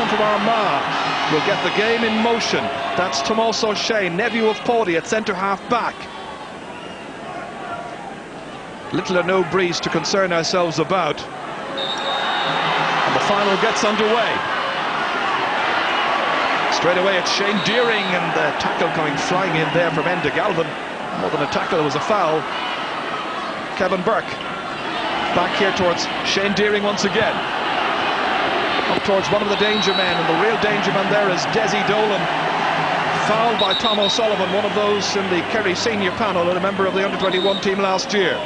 from Armagh will get the game in motion. That's Tomás O'Shea, nephew of Paddy, at centre-half back. Little or no breeze to concern ourselves about. And the final gets underway. Straight away it's Shane Deering, and the tackle coming flying in there from Enda Galvin. More than a tackle, it was a foul. Kevin Burke back here towards Shane Deering once again. Up towards one of the danger men, and the real danger man there is Desi Dolan. Fouled by Tom O'Sullivan, one of those in the Kerry senior panel and a member of the under-21 team last year.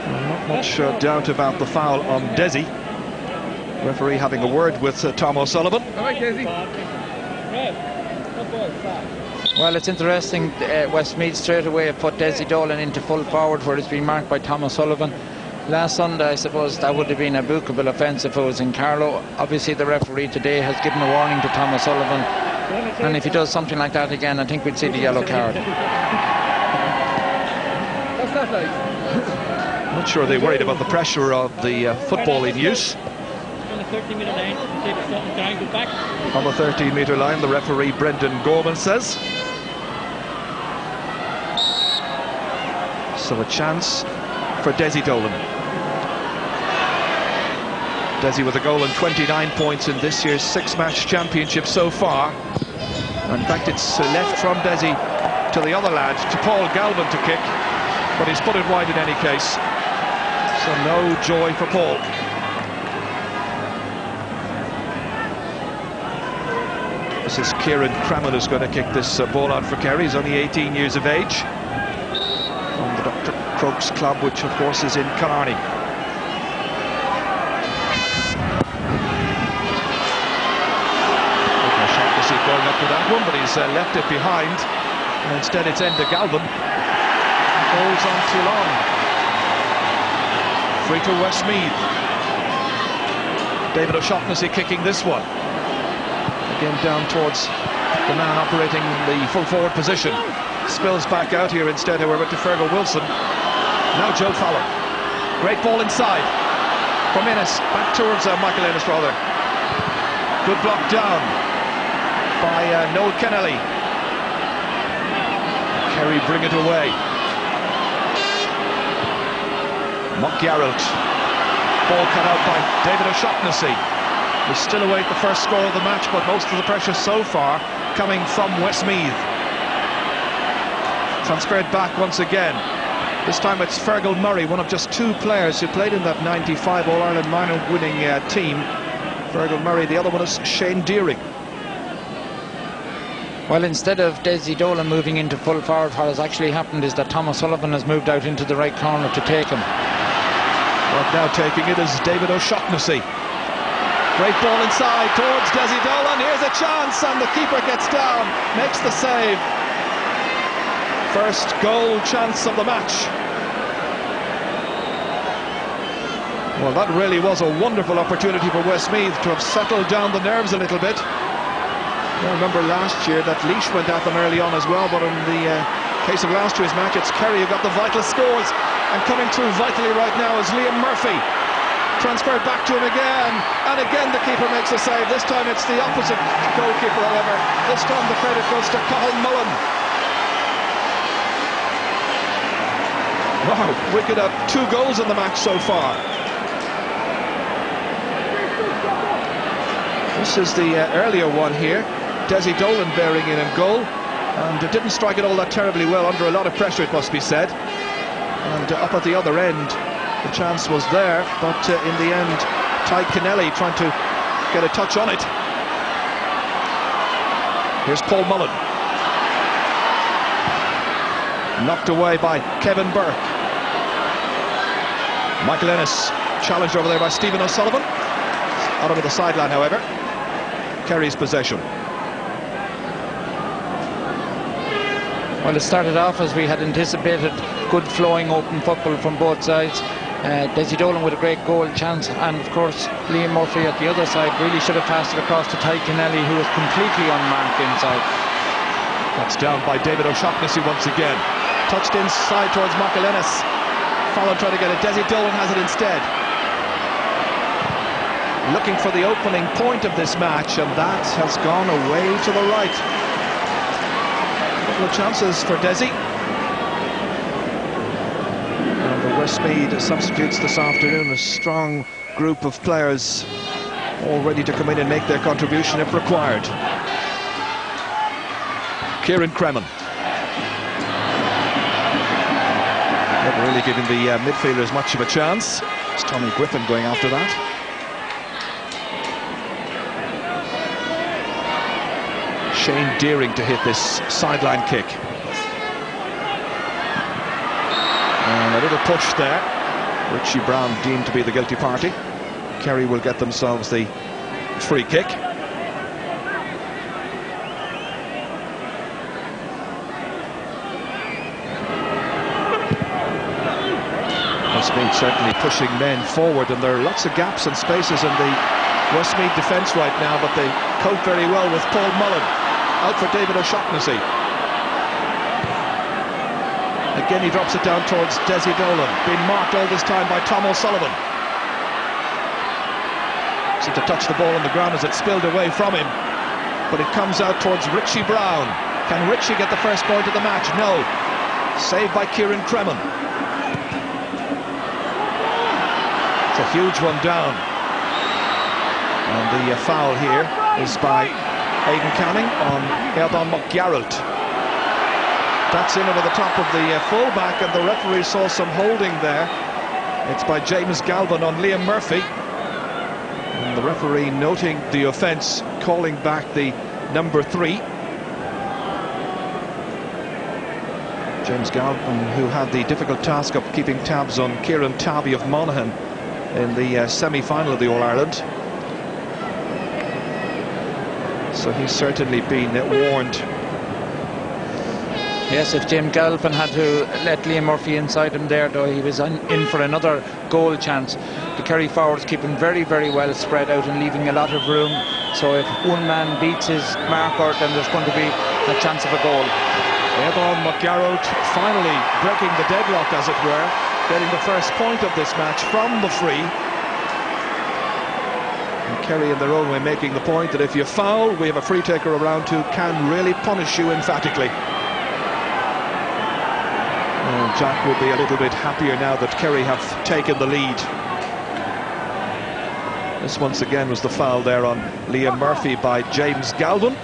Not much doubt about the foul on Desi. Referee having a word with Tom O'Sullivan. Well, it's interesting. Westmeath straight away have put Desi Dolan into full forward, where it's been marked by Tom O'Sullivan. Last Sunday, I suppose that would have been a bookable offence if it was in Carlow. Obviously, the referee today has given a warning to Tom O'Sullivan, and if he does something like that again, I think we'd see the yellow card. What's that like? Not sure they're worried about the pressure of the football in use. On the 13-metre line, go back. On the 13-metre line, the referee Brendan Gorman says. So a chance for Desi Dolan. Desi with a goal and 29 points in this year's six-match championship so far. In fact, it's left from Desi to the other lad, to Paul Galvin to kick, but he's put it wide in any case. So no joy for Paul. This is Kieran Crammon who's going to kick this ball out for Kerry. He's only 18 years of age. From the Dr. Crokes club, which of course is in Killarney. Going up to that one, but he's left it behind, and instead it's Enda Galvin. Holds on too long. Free to Westmeath. David O'Shaughnessy kicking this one. Again down towards the man operating the full forward position. Spills back out here instead, however, to Fergal Wilson. Now Joe Fowler. Great ball inside from Ennis. Back towards Michael Ennis, rather. Good block down by Noel Kennelly. Kerry bring it away. Mock-Yarrelt. Ball cut out by David O'Shaughnessy. We still await the first score of the match, but most of the pressure so far coming from Westmeath. Transferred back once again. This time it's Fergal Murray, one of just two players who played in that 95 All-Ireland minor winning team. Fergal Murray, the other one is Shane Deering. Well, instead of Desi Dolan moving into full forward, what has actually happened is that Tom O'Sullivan has moved out into the right corner to take him. But now taking it is David O'Shaughnessy. Great ball inside towards Desi Dolan. Here's a chance, and the keeper gets down, makes the save. First goal chance of the match. Well, that really was a wonderful opportunity for Westmeath to have settled down the nerves a little bit. I remember last year that Laois went at them early on as well, but in the case of last year's match, it's Kerry who got the vital scores, and coming through vitally right now is Liam Murphy. Transferred back to him again, and again the keeper makes a save. This time it's the opposite goalkeeper, however. This time the credit goes to Cathal Mullen. Wow, we could have 2 goals in the match so far. This is the earlier one here. Desi Dolan bearing in goal, and it didn't strike it all that terribly well, under a lot of pressure, it must be said. And up at the other end, the chance was there, but in the end, Ty Kennelly trying to get a touch on it. Here's Paul Mullen. Knocked away by Kevin Burke. Michael Ennis challenged over there by Stephen O'Sullivan. Out over the sideline, however. Kerry's possession. Well, it started off as we had anticipated, good flowing open football from both sides. Desi Dolan with a great goal chance, and of course Liam Murphy at the other side really should have passed it across to Ty Kennelly, who was completely unmarked inside. That's down by David O'Shaughnessy once again. Touched inside towards Michael Ennis. Fowler trying to get it. Desi Dolan has it instead. looking for the opening point of this match, and that has gone away to the right. A couple of chances for Desi. And the Westmeath substitutes this afternoon, a strong group of players all ready to come in and make their contribution if required. Kieran Cremen. Not really giving the midfielders much of a chance. It's Tommy Griffin going after that. Shane Deering to hit this sideline kick. And a little push there. Richie Brown deemed to be the guilty party. Kerry will get themselves the free kick. Westmeath certainly pushing men forward, and there are lots of gaps and spaces in the Westmeath defence right now, but they cope very well with Paul Mullen. Out for David O'Shaughnessy. Again he drops it down towards Desi Dolan, being marked all this time by Tom O'Sullivan. Seemed to touch the ball on the ground as it spilled away from him, but it comes out towards Richie Brown. Can Richie get the first point of the match? No. Saved by Kieran Cremen. It's a huge one down. And the foul here is by Aidan Canning on Eldon McGarrett. That's in over the top of the fullback, and the referee saw some holding there. It's by James Galvin on Liam Murphy. And the referee noting the offence, calling back the number 3. James Galvin, who had the difficult task of keeping tabs on Kieran Tabby of Monaghan in the semi-final of the All-Ireland. So he's certainly been warned. Yes, if James Galvin had to let Liam Murphy inside him there, though, he was in for another goal chance. The Kerry forwards keep him very, very well spread out and leaving a lot of room. So if one man beats his marker, then there's going to be a chance of a goal. Eldon McGarrett finally breaking the deadlock, as it were, getting the first point of this match from the free. And Kerry in their own way making the point that if you foul, we have a free taker around who can really punish you emphatically. And Jack will be a little bit happier now that Kerry have taken the lead. This once again was the foul there on Liam Murphy by James Galvin.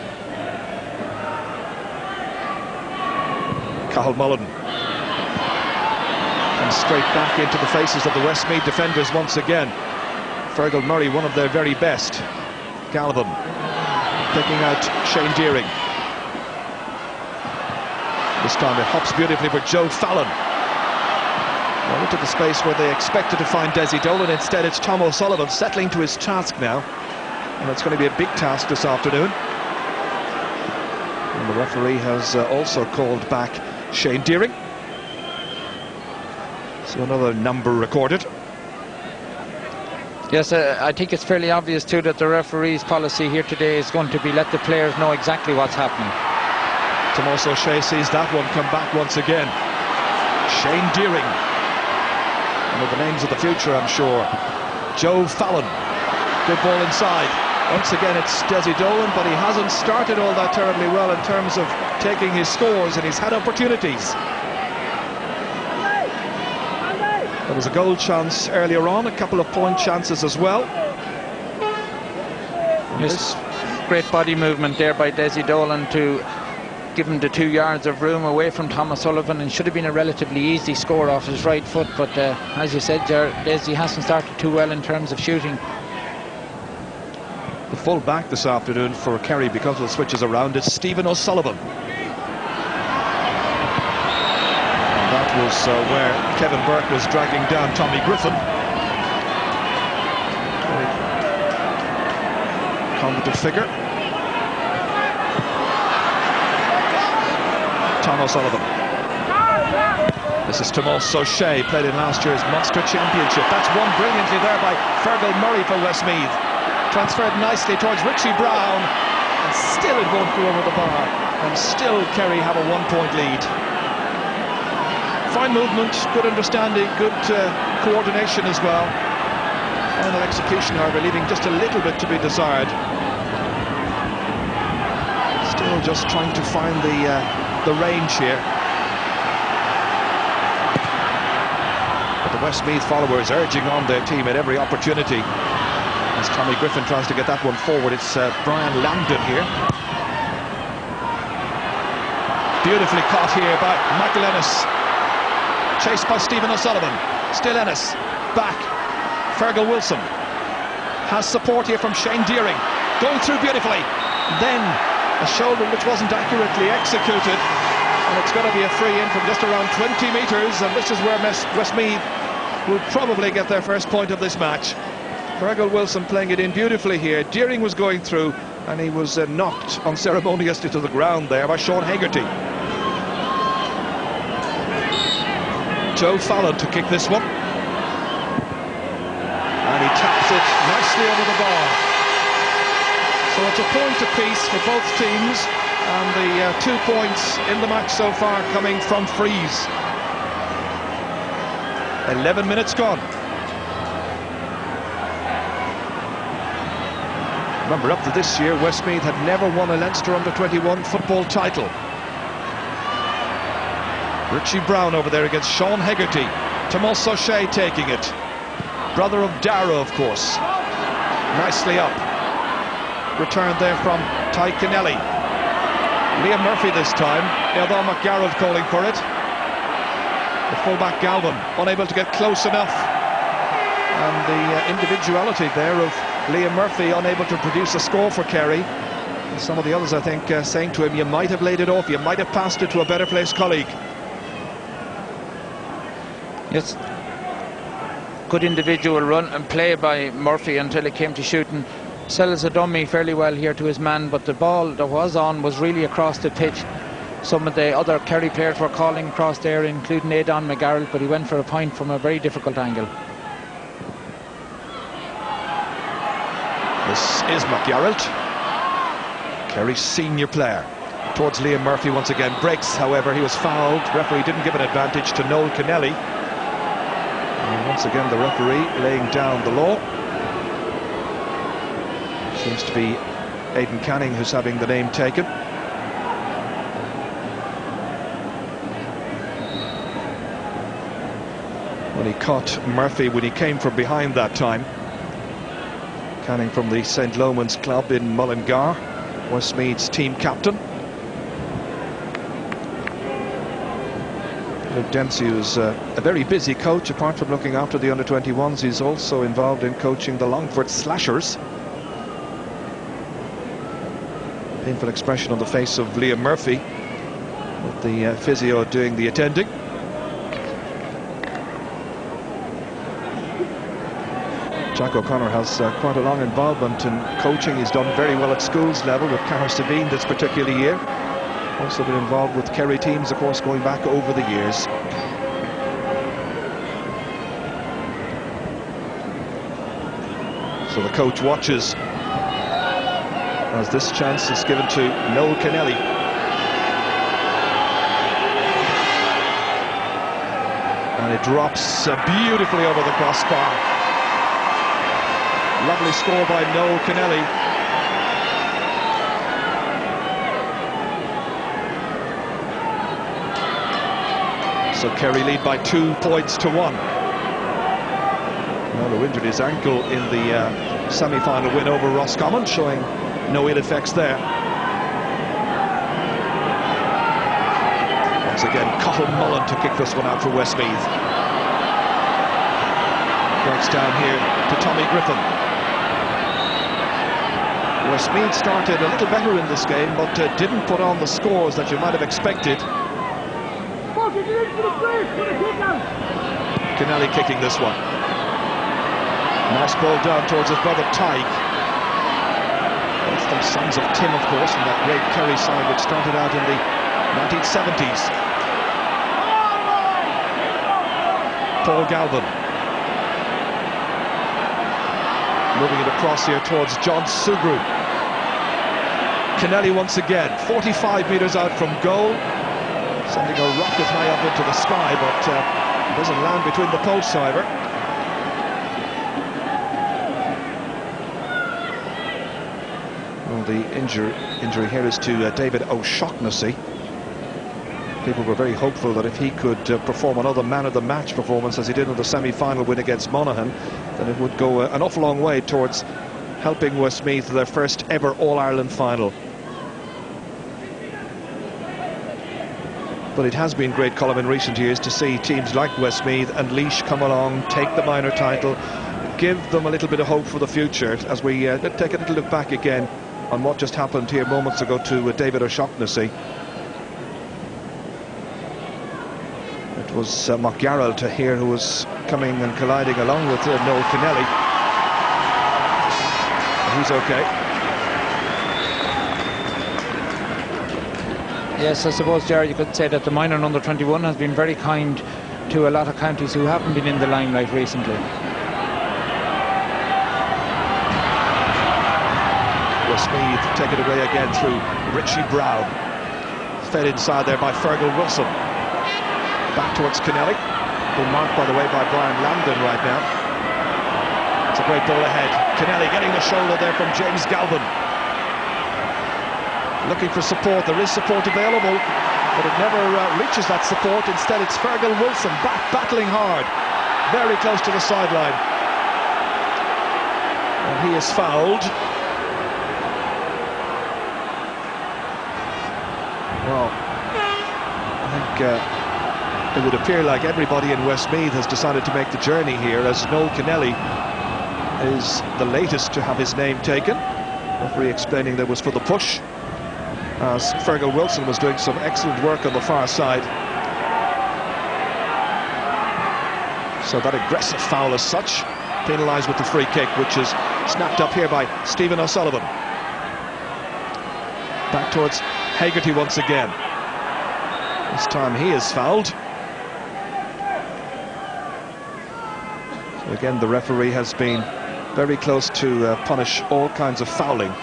Cathal Mullen. And straight back into the faces of the Westmeath defenders once again. Fergal Murray, one of their very best. Galvin picking out Shane Deering. This time it hops beautifully for Joe Fallon. Well, into the space where they expected to find Desi Dolan. Instead it's Tom O'Sullivan settling to his task now. And it's going to be a big task this afternoon. And the referee has also called back Shane Deering. So another number recorded. Yes, I think it's fairly obvious too that the referee's policy here today is going to be let the players know exactly what's happening. Tomas O'Shea sees that one come back once again. Shane Deering. One of the names of the future, I'm sure. Joe Fallon. Good ball inside. Once again it's Desi Dolan, but he hasn't started all that terribly well in terms of taking his scores, and he's had opportunities. There was a goal chance earlier on, a couple of point chances as well. Yes, great body movement there by Desi Dolan to give him the 2 yards of room away from Tom O'Sullivan, and should have been a relatively easy score off his right foot, but as you said there, Desi hasn't started too well in terms of shooting. The full back this afternoon for Kerry, because of the switches around, is Stephen O'Sullivan. That was where Kevin Burke was dragging down Tommy Griffin. Very combative figure. Tom O'Sullivan. This is Tomas O'Shea, played in last year's Munster Championship. That's won brilliantly there by Fergal Murray for Westmeath. Transferred nicely towards Richie Brown, and still it won't go over the bar, and still Kerry have a 1-point lead. Fine movement, good understanding, good coordination as well. Final execution, however, leaving just a little bit to be desired. Still just trying to find the range here. But the Westmeath followers urging on their team at every opportunity. As Tommy Griffin tries to get that one forward, it's Brian Lambden here. Beautifully caught here by Michael Ennis. Chased by Stephen O'Sullivan. Still Ennis. Back. Fergal Wilson. Has support here from Shane Deering. Going through beautifully. Then a shoulder which wasn't accurately executed. And it's going to be a free in from just around 20 metres. And this is where Westmeath will probably get their first point of this match. Fergal Wilson playing it in beautifully here. Deering was going through, and he was knocked unceremoniously to the ground there by Sean Hegarty. Joe Fallon to kick this one. And he taps it nicely over the bar. So it's a point apiece for both teams, and the 2 points in the match so far coming from frees. 11 minutes gone. Remember, up to this year, Westmeath had never won a Leinster under-21 football title. Richie Brown over there against Sean Hegarty. Tomas O'Shea taking it. Brother of Darragh, of course. Nicely up. Return there from Ty Kennelly. Liam Murphy this time. Eldon McGarrett calling for it. The fullback Galvin unable to get close enough. And the individuality there of Liam Murphy unable to produce a score for Kerry. And some of the others, I think, saying to him, you might have laid it off, you might have passed it to a better placed colleague. Yes, good individual run and play by Murphy until it came to shooting. Sells a dummy fairly well here to his man, but the ball that was on was really across the pitch. Some of the other Kerry players were calling across there, including Eldon McGarrett, but he went for a point from a very difficult angle. This is McGarrett, Kerry's senior player. Towards Liam Murphy once again. Breaks, however, he was fouled. Referee didn't give an advantage to Noel Kennelly. And once again, the referee laying down the law. Seems to be Aidan Canning who's having the name taken. When he caught Murphy when he came from behind that time. Canning from the St. Lomans club in Mullingar, Westmeath's team captain. Luke Dempsey is a very busy coach. Apart from looking after the under-21s, he's also involved in coaching the Longford Slashers. Painful expression on the face of Liam Murphy, with the physio doing the attending. Jack O'Connor has quite a long involvement in coaching. He's done very well at schools level with Carr-Sabine this particular year. Also been involved with Kerry teams, of course, going back over the years. So the coach watches as this chance is given to Noel Kennelly. And it drops beautifully over the crossbar. Lovely score by Noel Kennelly. So Kerry lead by 2 points to 1. Noel injured his ankle in the semi-final win over Roscommon, showing no ill effects there. Once again, Cathal Mullen to kick this one out for Westmeath. Breaks down here to Tommy Griffin. Westmeath started a little better in this game, but didn't put on the scores that you might have expected. Kennelly kicking this one. Nice ball down towards his brother Tyke. Both them sons of Tim, of course, and that great Kerry side which started out in the 1970s. Paul Galvin. Moving it across here towards John Sugrue. Kennelly once again, 45 metres out from goal. Sending a rocket high up into the sky, but doesn't land between the posts, however. And the injury here is to David O'Shaughnessy. People were very hopeful that if he could perform another man-of-the-match performance as he did in the semi-final win against Monaghan, then it would go an awful long way towards helping Westmeath their first ever All-Ireland final. But it has been great, Colin, in recent years to see teams like Westmeath and Laois come along, take the minor title, give them a little bit of hope for the future, as we take a little look back again on what just happened here moments ago to David O'Shaughnessy. It was McGarrell to here who was coming and colliding along with Noel Kennelly. He's okay. Yes, I suppose, Jerry, you could say that the minor under 21 has been very kind to a lot of counties who haven't been in the limelight recently. Westmeath take it away again through Richie Brown. Fed inside there by Fergal Wilson. Back towards Kennelly, been marked by the way by Brian Landon right now. It's a great ball ahead. Kennelly getting the shoulder there from James Galvin. Looking for support. There is support available, but it never reaches that support. Instead it's Fergal Wilson battling hard, very close to the sideline, and he is fouled. Well, I think it would appear like everybody in Westmeath has decided to make the journey here, as Noel Kennelly is the latest to have his name taken. Referee explaining that was for the push, as Fergal Wilson was doing some excellent work on the far side. So that aggressive foul as such, penalised with the free kick, which is snapped up here by Stephen O'Sullivan. Back towards Hegarty once again. This time he is fouled. So again, the referee has been very close to punish all kinds of fouling,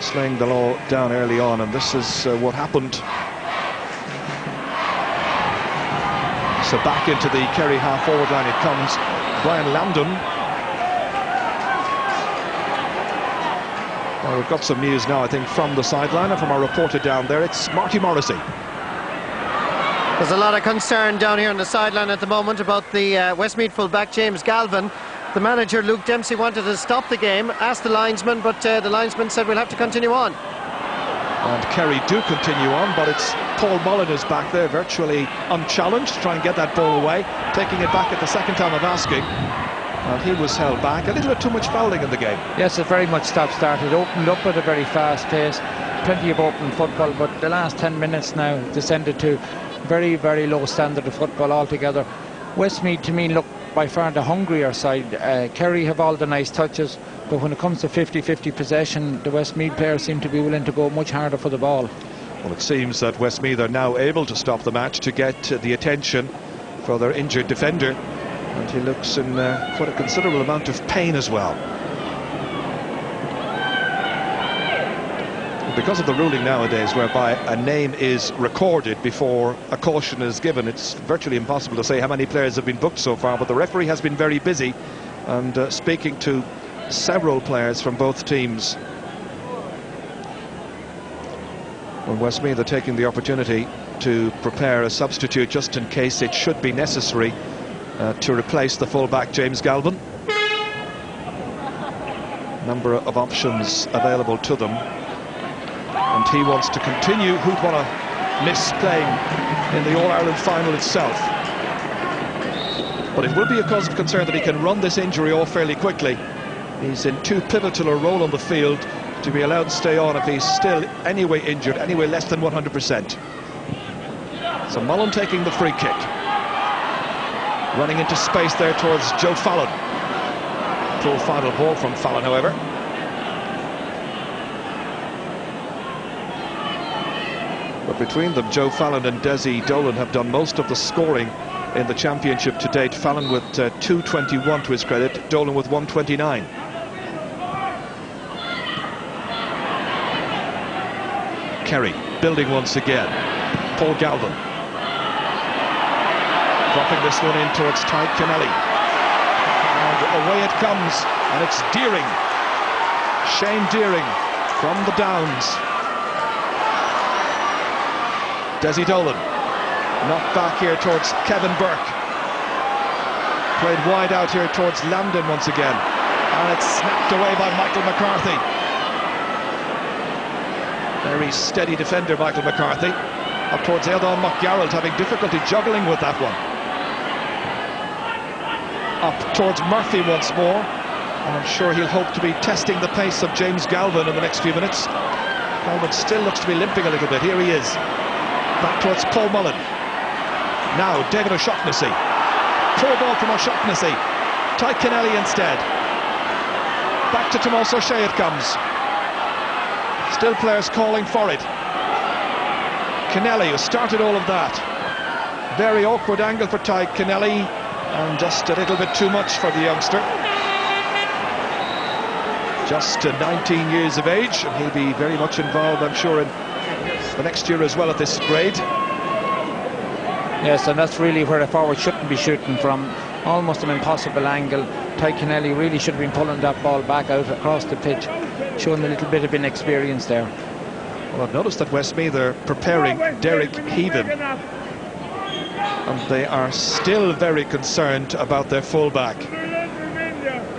slaying the law down early on, and this is what happened. So back into the Kerry half-forward line it comes. Brian Landon. Well, we've got some news now, I think, from the sideline and from our reporter down there. It's Marty Morrissey. There's a lot of concern down here on the sideline at the moment about the Westmeath full-back James Galvin. The manager, Luke Dempsey, wanted to stop the game, asked the linesman, but the linesman said we'll have to continue on. And Kerry do continue on, but it's Paul Mullen is back there, virtually unchallenged, to try and get that ball away, taking it back at the second time of asking. And he was held back. A little bit too much fouling in the game. Yes, it very much stop-start. It opened up at a very fast pace. Plenty of open football, but the last 10 minutes now descended to very, very low standard of football altogether. Westmeath, to me, look by far the hungrier side. Kerry have all the nice touches, but when it comes to 50-50 possession, the Westmeath players seem to be willing to go much harder for the ball. Well, it seems that Westmeath are now able to stop the match to get the attention for their injured defender, and he looks in quite a considerable amount of pain as well. Because of the ruling nowadays whereby a name is recorded before a caution is given, it's virtually impossible to say how many players have been booked so far, but the referee has been very busy and speaking to several players from both teams. Well, Westmeath are taking the opportunity to prepare a substitute just in case it should be necessary to replace the full-back James Galvin. Number of options available to them, and he wants to continue. Who'd want to miss playing in the All-Ireland final itself? But it will be a cause of concern that he can run this injury off fairly quickly. He's in too pivotal a role on the field to be allowed to stay on if he's still anyway injured, anyway less than 100%. So Mullen taking the free kick. Running into space there towards Joe Fallon. Full final ball from Fallon, however. But between them, Joe Fallon and Desi Dolan have done most of the scoring in the championship to date. Fallon with 221 to his credit, Dolan with 129. Kerry building once again. Paul Galvin dropping this one in towards Tadhg Kennelly, and away it comes, and it's Deering Shane Deering from the Downs. Desi Dolan knocked back here towards Kevin Burke. Played wide out here towards Lambden once again, and it's snapped away by Michael McCarthy. Very steady defender, Michael McCarthy. Up towards Aidan McGarrett, having difficulty juggling with that one. Up towards Murphy once more, and I'm sure he'll hope to be testing the pace of James Galvin in the next few minutes. Galvin still looks to be limping a little bit. Here he is. Back towards Paul Mullen. Now David O'Shaughnessy. Poor ball from O'Shaughnessy. Ty Kennelly instead. Back to Tomás O'Shea it comes. Still players calling for it. Kennelly, who started all of that. Very awkward angle for Ty Kennelly, and just a little bit too much for the youngster. Just 19 years of age, and he'll be very much involved, I'm sure, in the next year as well at this grade. Yes, and that's really where a forward shouldn't be shooting from. Almost an impossible angle. Ty Kennelly really should have been pulling that ball back out across the pitch, showing a little bit of inexperience there. Well, I've noticed that Westmeath are preparing Derek Heaven, and they are still very concerned about their fullback.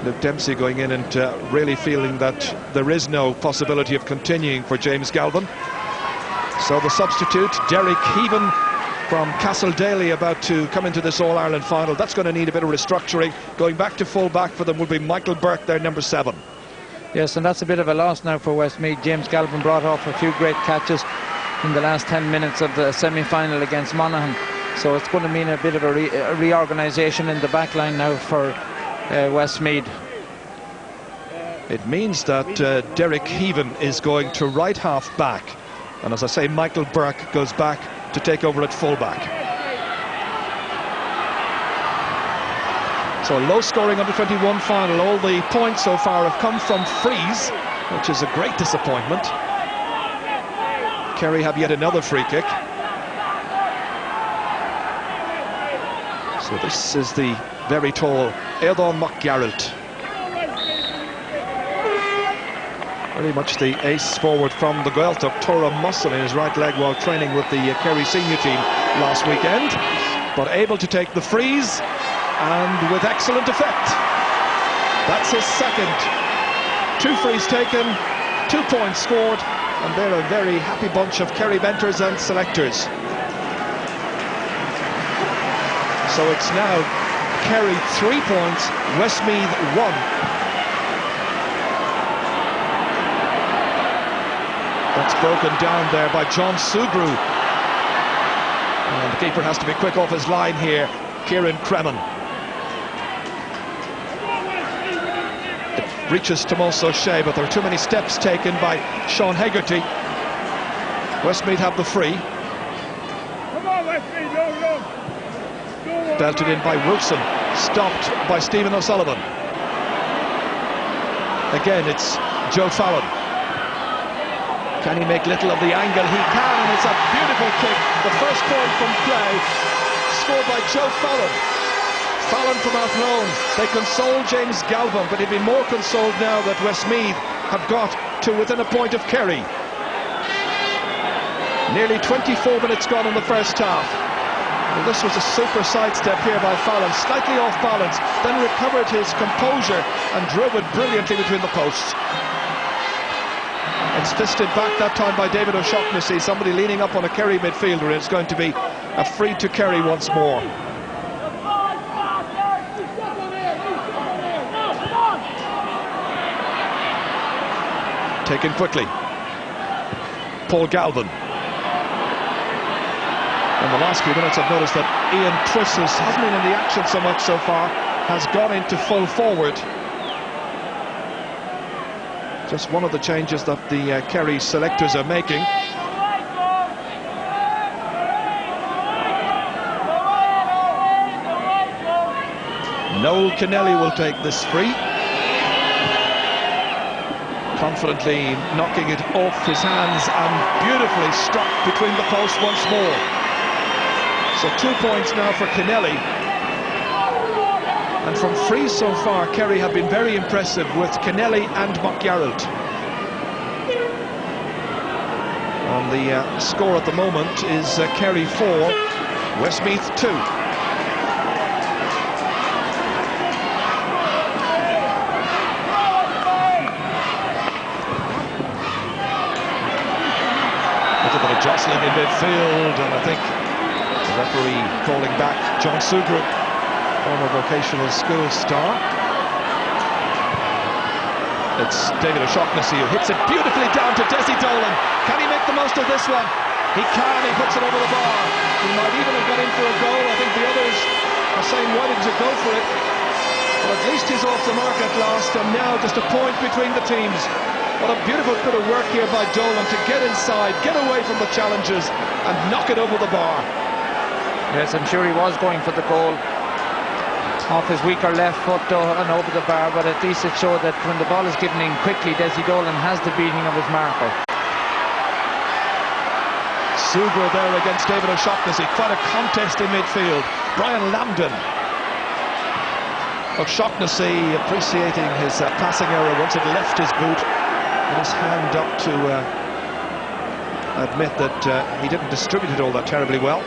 Luke Dempsey going in and really feeling that there is no possibility of continuing for James Galvin. So the substitute, Derek Heaven from Castledaly, about to come into this All-Ireland final. That's going to need a bit of restructuring. Going back to full-back for them will be Michael Burke, their number 7. Yes, and that's a bit of a loss now for Westmeath. James Galvin brought off a few great catches in the last 10 minutes of the semi-final against Monaghan. So it's going to mean a bit of a reorganisation in the back line now for Westmeath. It means that Derek Heaven is going to right half back, and as I say, Michael Burke goes back to take over at fullback. So a low-scoring under-21 final. All the points so far have come from frees, which is a great disappointment. Kerry have yet another free kick. So this is the very tall Aidan McGarrett. Very much the ace forward from the Gaeltacht, tore a muscle in his right leg while training with the Kerry senior team last weekend, but able to take the frees, and with excellent effect. That's his second. 2 frees taken, 2 points scored, and they're a very happy bunch of Kerry mentors and selectors. So it's now Kerry 3 points, Westmeath 1. That's broken down there by John Sugrue. And the keeper has to be quick off his line here, Kieran Cremin. It reaches Tomás O'Shea, but there are too many steps taken by Sean Hegarty. Westmeath have the free. Belted in by Wilson, stopped by Stephen O'Sullivan. Again, it's Joe Fallon. Can he make little of the angle? He can, and it's a beautiful kick. The first point from play, scored by Joe Fallon. Fallon from Athlone. They console James Galvin, but he'd be more consoled now that Westmeath have got to within a point of Kerry. Nearly 24 minutes gone in the first half. Well, this was a super sidestep here by Fallon, slightly off balance, then recovered his composure and drove it brilliantly between the posts. It's fisted back that time by David O'Shaughnessy, somebody leaning up on a Kerry midfielder, and it's going to be a free to Kerry once more. Taken quickly. Paul Galvin. In the last few minutes I've noticed that Ian Twissels hasn't been in the action so much so far, has gone into full forward. Just one of the changes that the Kerry selectors are making. Noel Kennelly will take this free. Confidently knocking it off his hands and beautifully struck between the posts once more. So 2 points now for Kennelly. And And from free so far, Kerry have been very impressive with Kennelly and McGarrett. And the score at the moment is Kerry 4, Westmeath 2. Jostling in midfield, and I think the referee calling back John Sugrue, former vocational school star. It's David O'Shaughnessy who hits it beautifully down to Desi Dolan. Can he make the most of this one? He can, he puts it over the bar. He might even have got in for a goal. I think the others are saying, why didn't you go for it? But at least he's off the mark at last, and now just a point between the teams. What a beautiful bit of work here by Dolan to get inside, get away from the challenges and knock it over the bar. Yes, I'm sure he was going for the goal off his weaker left foot and over the bar, but at least it showed that when the ball is given in quickly, Desi Dolan has the beating of his marker. Sugrue there against David O'Shaughnessy. Quite a contest in midfield. Brian Lambden. O'Shaughnessy appreciating his passing error once it left his boot. And his hand up to admit that he didn't distribute it all that terribly well.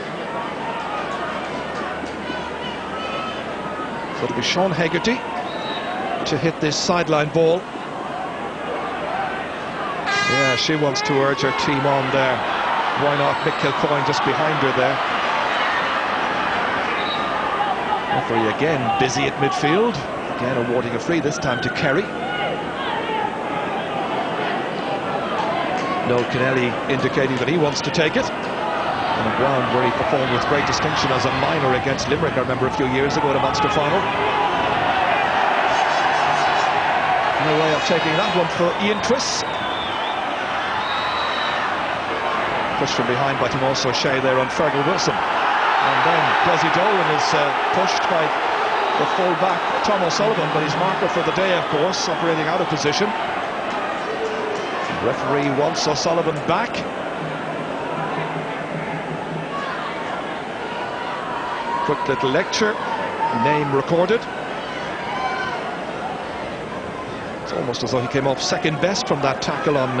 So it'll be Sean Hegarty to hit this sideline ball. Yeah, she wants to urge her team on there. Why not? Mick Kilcoyne just behind her there. Referee again busy at midfield. Again awarding a free, this time to Kerry. Noel Kennelly indicating that he wants to take it. On a ground where he performed with great distinction as a minor against Limerick, I remember a few years ago in a Munster final. No way of taking that one for Ian Twiss. Pushed from behind by Tomás O'Shea there on Fergal Wilson. And then Desi Dolan is pushed by the full-back Tom O'Sullivan, but his marker for the day, of course, operating out of position. Referee wants O'Sullivan back. Quick little lecture, name recorded. It's almost as though he came off second best from that tackle on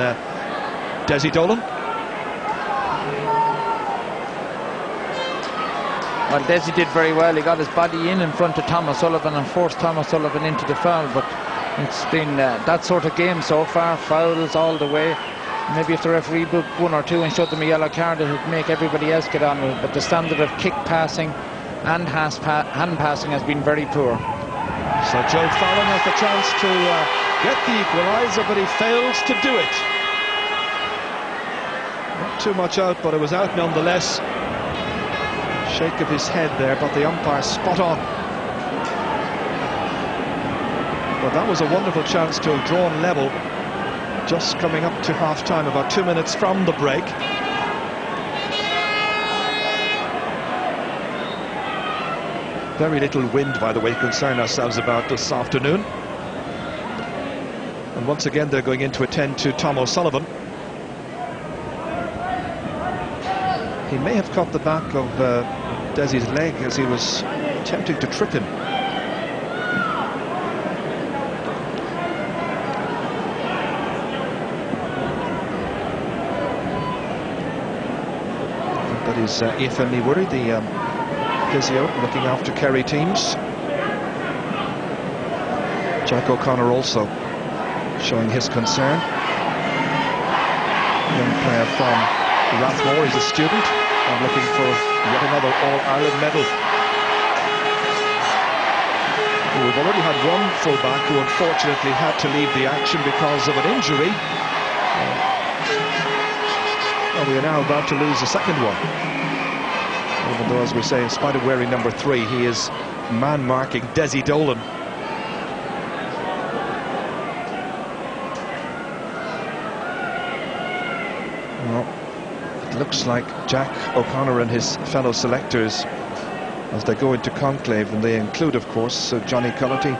Desi Dolan. Well, Desi did very well. He got his body in front of Tom O'Sullivan and forced Tom O'Sullivan into the foul, but it's been that sort of game so far, fouls all the way. Maybe if the referee booked one or two and showed them a yellow card, it would make everybody else get on with it. But the standard of kick passing and hand passing has been very poor. So Joe Fallon has the chance to get the equaliser, but he fails to do it. Not too much out, but it was out nonetheless. Shake of his head there, but the umpire spot on. But that was a wonderful chance to have drawn level just coming up to half-time, about 2 minutes from the break. Very little wind, by the way, to concern ourselves about this afternoon. And once again, they're going in to attend to Tom O'Sullivan. He may have caught the back of Desi's leg as he was attempting to trip him. That is Ethan Iwuri, the physio looking after Kerry teams. Jack O'Connor also showing his concern. Young player from Rathmore, he's a student and looking for yet another All-Ireland medal. We've already had one fullback who unfortunately had to leave the action because of an injury. And we are now about to lose the second one. Even though, as we say, in spite of wearing number 3, he is man-marking Desi Dolan. Well, it looks like Jack O'Connor and his fellow selectors, as they go into conclave, and they include, of course, Johnny Cullity,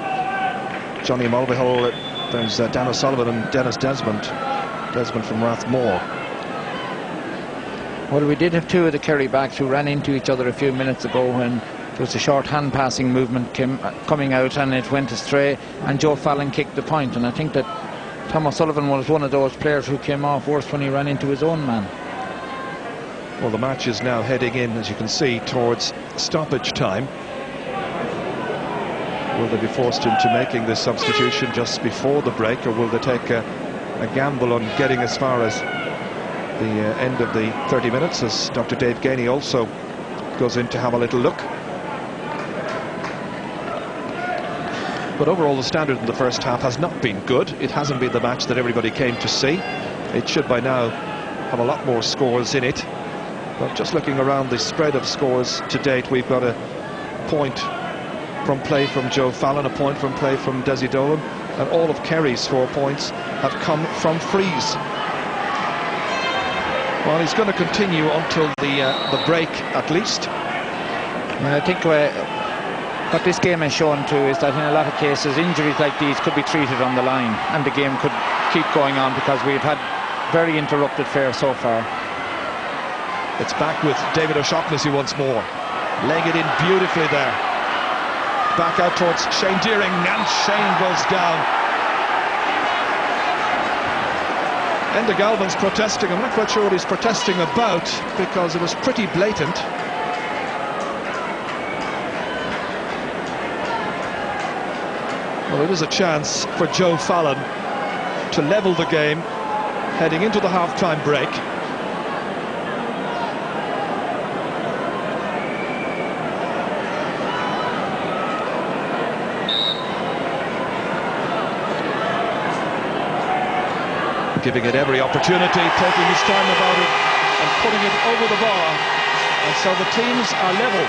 Johnny Mulvihill, there's Dan O'Sullivan and Dennis Desmond from Rathmore. Well, we did have two of the Kerry backs who ran into each other a few minutes ago when there was a short hand passing movement coming out, and it went astray, and Joe Fallon kicked the point. And I think that Thomas Sullivan was one of those players who came off worse when he ran into his own man. Well, the match is now heading in, as you can see, towards stoppage time. Will they be forced into making this substitution just before the break, or will they take a gamble on getting as far as the end of the 30 minutes, as Dr. Dave Gainey also goes in to have a little look? But overall, the standard in the first half has not been good. It hasn't been the match that everybody came to see. It should by now have a lot more scores in it. But just looking around the spread of scores to date, we've got a point from play from Joe Fallon, a point from play from Desi Dolan, and all of Kerry's 4 points have come from frees. Well, he's going to continue until the break at least. And I think what this game has shown too is that in a lot of cases injuries like these could be treated on the line, and the game could keep going on, because we've had very interrupted fare so far. It's back with David O'Shaughnessy once more, laying it in beautifully there. Back out towards Shane Deering, and Shane goes down. Enda Galvin's protesting. I'm not quite sure what he's protesting about, because it was pretty blatant. Well, it is a chance for Joe Fallon to level the game heading into the half-time break. Giving it every opportunity, taking his time about it and putting it over the bar. And so the teams are level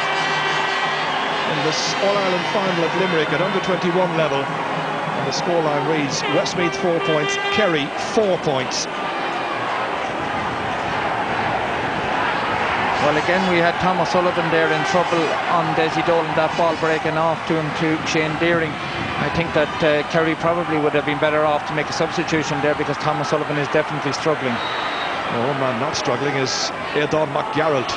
in this All-Ireland final at Limerick at under-21 level. And the scoreline reads: Westmeath 4 points, Kerry 4 points. Well, again, we had Thomas Sullivan there in trouble on Desi Dolan, that ball breaking off to him to Shane Deering. I think that Kerry probably would have been better off to make a substitution there, because Thomas Sullivan is definitely struggling. Well, one man not struggling is Aidan McGarrett,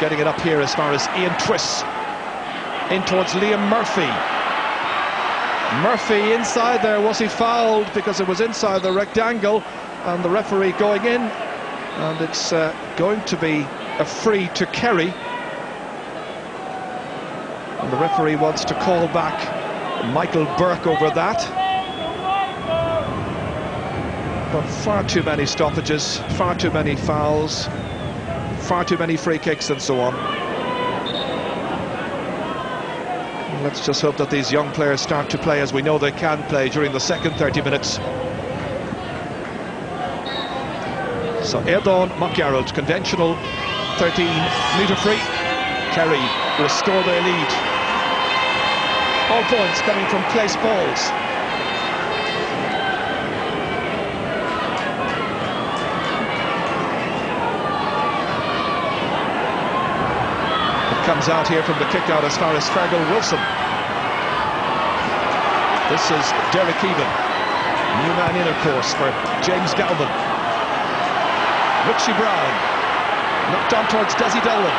getting it up here as far as Ian Twiss, in towards Liam Murphy. Murphy inside there. Was he fouled? Because it was inside the rectangle, and the referee going in, and it's going to be a free to Kerry, and the referee wants to call back Michael Burke over that. But far too many stoppages, far too many fouls, far too many free kicks and so on. And let's just hope that these young players start to play as we know they can play during the second 30 minutes. So Aidan McGarrett, conventional 13-metre free. Kerry restore their lead. All points coming from place balls. It comes out here from the kick-out as far as Fergal Wilson. This is Derek Egan. New man in, of course, for James Galvin. Richie Brown. Knocked on towards Desi Dolan.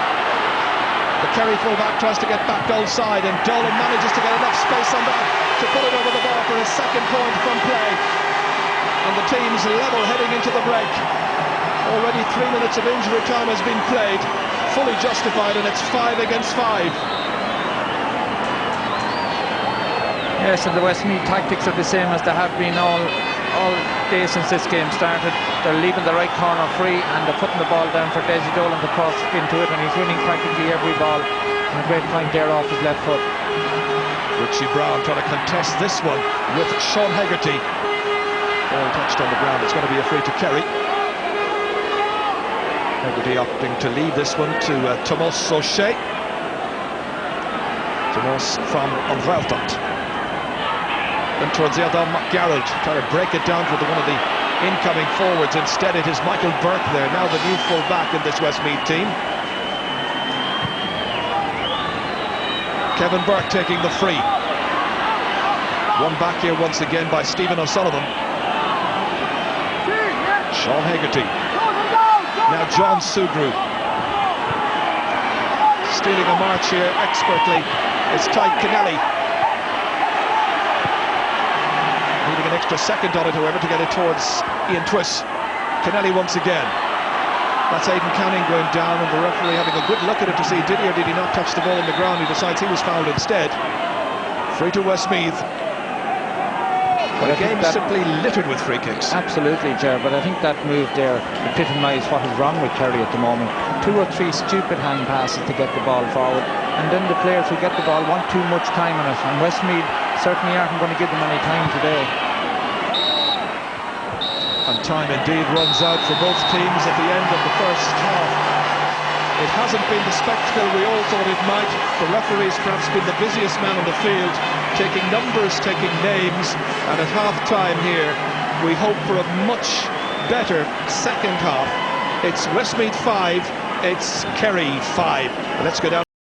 The Kerry full-back tries to get back goal side, and Dolan manages to get enough space on that to put it over the bar for his second point from play. And the team's level heading into the break. Already 3 minutes of injury time has been played, fully justified, and it's 5 against 5. Yes, and the Westmeath tactics are the same as they have been all day since this game started. They're leaving the right corner free, and they're putting the ball down for Desi Dolan to cross into it, and he's winning practically every ball. And a great point there off his left foot. Richie Brown trying to contest this one with Sean Hegarty. Ball touched on the ground. It's going to be a free to Kerry. Hegarty opting to leave this one to Tomas O'Shea. Tomas from Anvertont. And towards Aidan McGarrett, trying to break it down for one of the incoming forwards. Instead it is Michael Burke there, now the new full-back in this Westmeath team. Kevin Burke taking the free. One back here once again by Stephen O'Sullivan. Sean Hegarty. Now John Sugrue. stealing a march here expertly. It's Tyke Kennelly. Needing an extra second on it, however, to get it towards Ian Twiss. Kennelly once again. That's Aidan Canning going down, and the referee having a good look at it to see did he or did he not touch the ball on the ground. He decides he was fouled instead. Free to Westmeath. But a game simply littered with free kicks. Absolutely, Ger, but I think that move there epitomised what is wrong with Kerry at the moment. 2 or 3 stupid hand passes to get the ball forward, and then the players who get the ball want too much time on it, and Westmeath certainly aren't going to give them any time today. And time indeed runs out for both teams at the end of the first half. It hasn't been the spectacle we all thought it might. The referee's perhaps been the busiest man on the field, taking numbers, taking names, and at half-time here we hope for a much better second half. It's Westmeath 5, it's Kerry 5. Let's go down.